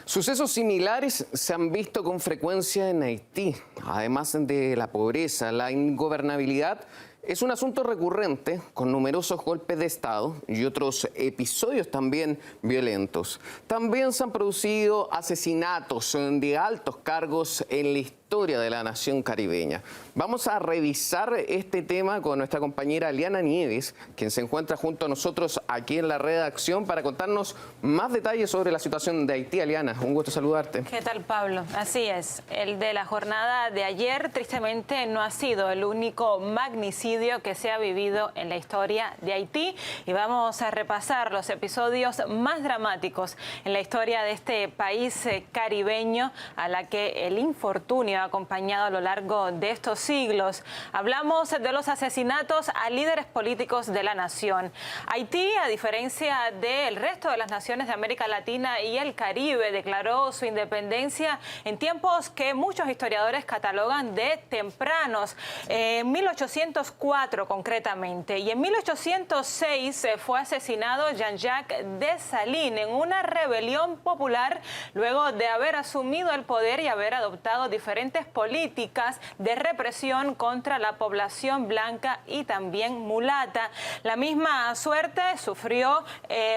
Sucesos similares se han visto con frecuencia en Haití. Además de la pobreza, la ingobernabilidad es un asunto recurrente con numerosos golpes de Estado y otros episodios también violentos. También se han producido asesinatos de altos cargos en la historia de la nación caribeña. Vamos a revisar este tema con nuestra compañera Liana Nieves, quien se encuentra junto a nosotros aquí en la redacción para contarnos más detalles sobre la situación de Haití. Liana, un gusto saludarte. ¿Qué tal, Pablo? Así es, el de la jornada de ayer tristemente no ha sido el único magnicidio que se ha vivido en la historia de Haití y vamos a repasar los episodios más dramáticos en la historia de este país caribeño a la que el infortunio ha acompañado a lo largo de estos siglos. Hablamos de los asesinatos a líderes políticos de la nación. Haití, a diferencia del resto de las naciones de América Latina y el Caribe, declaró su independencia en tiempos que muchos historiadores catalogan de tempranos, en 1804 concretamente, y en 1806 fue asesinado Jean-Jacques Dessalines en una rebelión popular luego de haber asumido el poder y haber adoptado diferentes políticas de represión contra la población blanca y también mulata. La misma suerte sufrió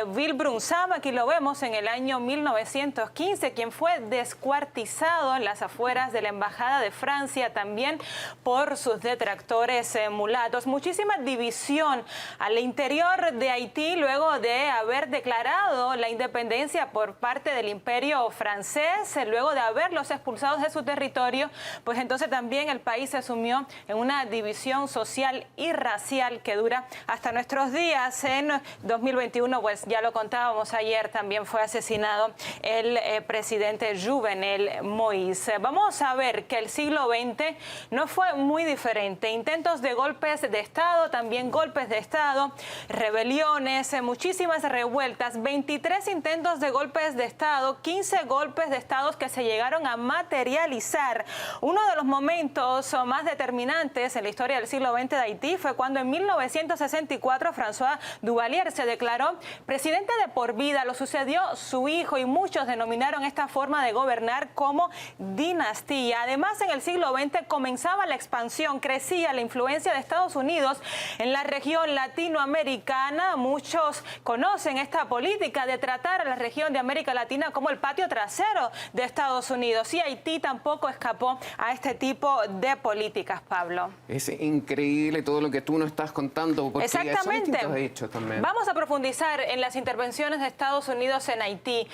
Wilbur Nsama, aquí lo vemos en el año 1915, quien fue descuartizado en las afueras de la Embajada de Francia también por sus detractores mulatos. Muchísima división al interior de Haití luego de haber declarado la independencia por parte del Imperio francés, luego de haberlos expulsados de su territorio, pues entonces también el país se sumió en una división social y racial que dura hasta nuestros días. En 2021, pues ya lo contábamos ayer, también fue asesinado el presidente Jovenel Moïse. Vamos a ver que el siglo XX no fue muy diferente. Intentos de golpes de Estado, también golpes de Estado, rebeliones, muchísimas revueltas, 23 intentos de golpes de Estado, 15 golpes de Estado que se llegaron a materializar. Uno de los momentos más determinantes en la historia del siglo XX de Haití fue cuando en 1964 François Duvalier se declaró presidente de por vida. Lo sucedió su hijo y muchos denominaron esta forma de gobernar como dinastía. Además, en el siglo XX comenzaba la expansión, crecía la influencia de Estados Unidos en la región latinoamericana. Muchos conocen esta política de tratar a la región de América Latina como el patio trasero de Estados Unidos, y Haití tampoco escapó a este tipo de políticas, Pablo. Es increíble todo lo que tú nos estás contando, porque exactamente. son hechos también. Vamos a profundizar en las intervenciones de Estados Unidos en Haití.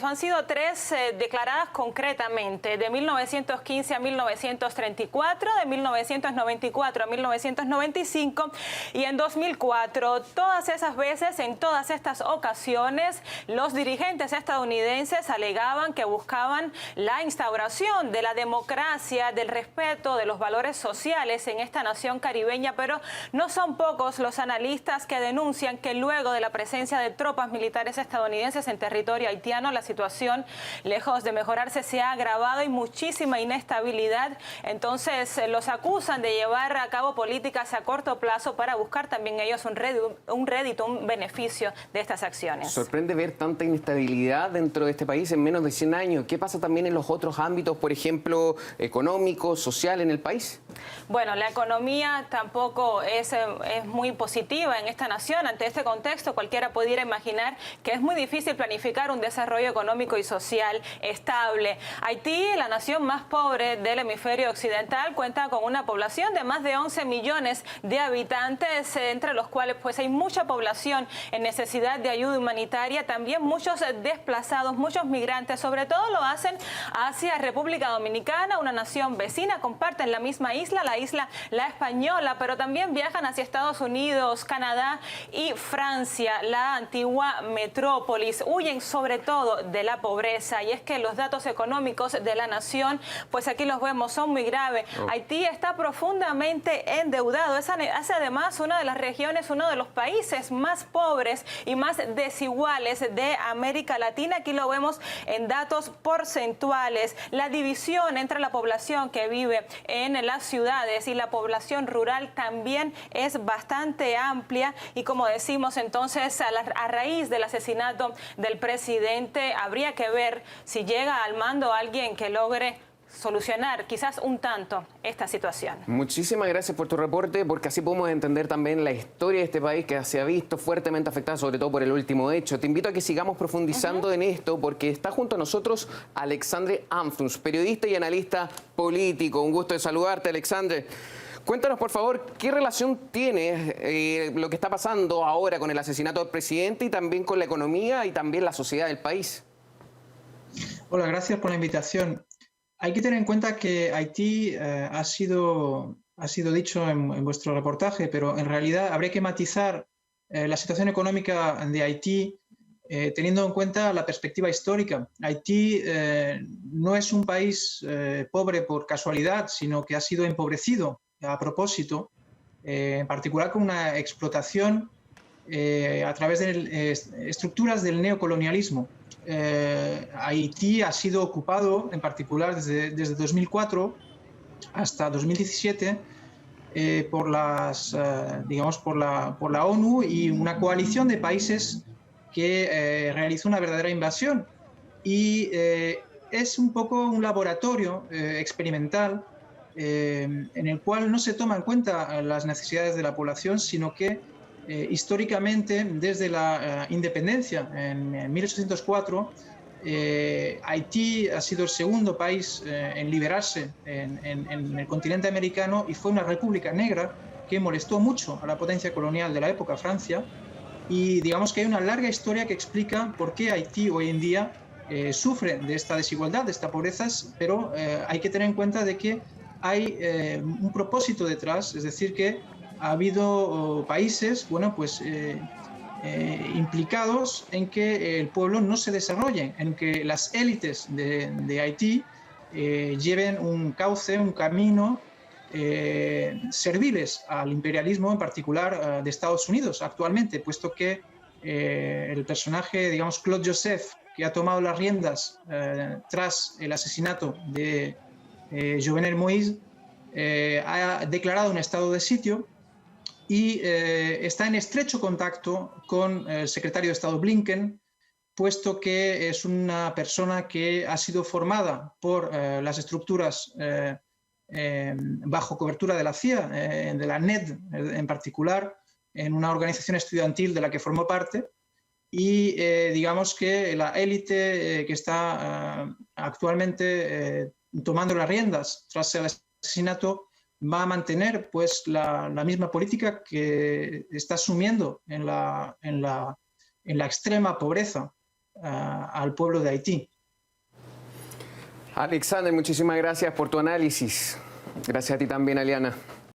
Han sido tres declaradas concretamente, de 1915 a 1934, de 1994 a 1995 y en 2004. Todas esas veces, en todas estas ocasiones, los dirigentes estadounidenses alegaban que buscaban la instauración de la democracia, del respeto, de los valores sociales en esta nación caribeña, pero no son pocos los analistas que denuncian que luego de la presencia de tropas militares estadounidenses en territorio haitiano, la situación, lejos de mejorarse, se ha agravado y muchísima inestabilidad. Entonces, los acusan de llevar a cabo políticas a corto plazo para buscar también ellos un rédito, un beneficio de estas acciones. Sorprende ver tanta inestabilidad dentro de este país en menos de 100 años. ¿Qué pasa también en los otros ámbitos, por ejemplo, económico, social en el país? Bueno, la economía tampoco es muy positiva en esta nación. Ante este contexto, cualquiera pudiera imaginar que es muy difícil planificar un desarrollo económico y social estable. Haití, la nación más pobre del hemisferio occidental, cuenta con una población de más de 11 millones de habitantes, entre los cuales pues hay mucha población en necesidad de ayuda humanitaria, también muchos desplazados, muchos migrantes, sobre todo lo hacen hacia República Dominicana, una nación vecina, comparten la misma isla, la isla La Española, pero también viajan hacia Estados Unidos, Canadá y Francia, la antigua metrópolis. Huyen sobre todo de la pobreza, y es que los datos económicos de la nación, pues aquí los vemos, son muy graves. Haití está profundamente endeudado. Es además una de las regiones, uno de los países más pobres y más desiguales de América Latina. Aquí lo vemos en datos porcentuales. La división entre la población que vive en las ciudades y la población rural también es bastante amplia y, como decimos, entonces a raíz del asesinato del presidente habría que ver si llega al mando alguien que logre solucionar quizás un tanto esta situación. Muchísimas gracias por tu reporte, porque así podemos entender también la historia de este país, que se ha visto fuertemente afectada sobre todo por el último hecho. Te invito a que sigamos profundizando en esto, porque está junto a nosotros Alexandre Amstutz, periodista y analista político. Un gusto de saludarte, Alexandre. Cuéntanos, por favor, qué relación tiene lo que está pasando ahora con el asesinato del presidente y también con la economía y también la sociedad del país. Hola, gracias por la invitación. Hay que tener en cuenta que Haití ha sido dicho en vuestro reportaje, pero en realidad habría que matizar la situación económica de Haití teniendo en cuenta la perspectiva histórica. Haití no es un país pobre por casualidad, sino que ha sido empobrecido a propósito, en particular con una explotación a través de estructuras del neocolonialismo. Haití ha sido ocupado, en particular desde 2004 hasta 2017, por la ONU y una coalición de países que realizó una verdadera invasión. Y es un poco un laboratorio experimental en el cual no se toman en cuenta las necesidades de la población, sino que históricamente, desde la independencia en 1804, Haití ha sido el segundo país en liberarse en el continente americano y fue una república negra que molestó mucho a la potencia colonial de la época, Francia, y digamos que hay una larga historia que explica por qué Haití hoy en día sufre de esta desigualdad, de esta pobreza, pero hay que tener en cuenta de que hay un propósito detrás, es decir, que ha habido países, implicados en que el pueblo no se desarrolle, en que las élites de Haití lleven un cauce, un camino serviles al imperialismo, en particular de Estados Unidos actualmente, puesto que el personaje, digamos, Claude Joseph, que ha tomado las riendas tras el asesinato de Jovenel Moïse, ha declarado un estado de sitio y está en estrecho contacto con el secretario de Estado Blinken, puesto que es una persona que ha sido formada por las estructuras bajo cobertura de la CIA, de la NED en particular, en una organización estudiantil de la que formó parte, y digamos que la élite que está actualmente tomando las riendas tras el asesinato va a mantener pues la misma política que está asumiendo en la extrema pobreza al pueblo de Haití. Alexandre, muchísimas gracias por tu análisis. Gracias a ti también, Aliana.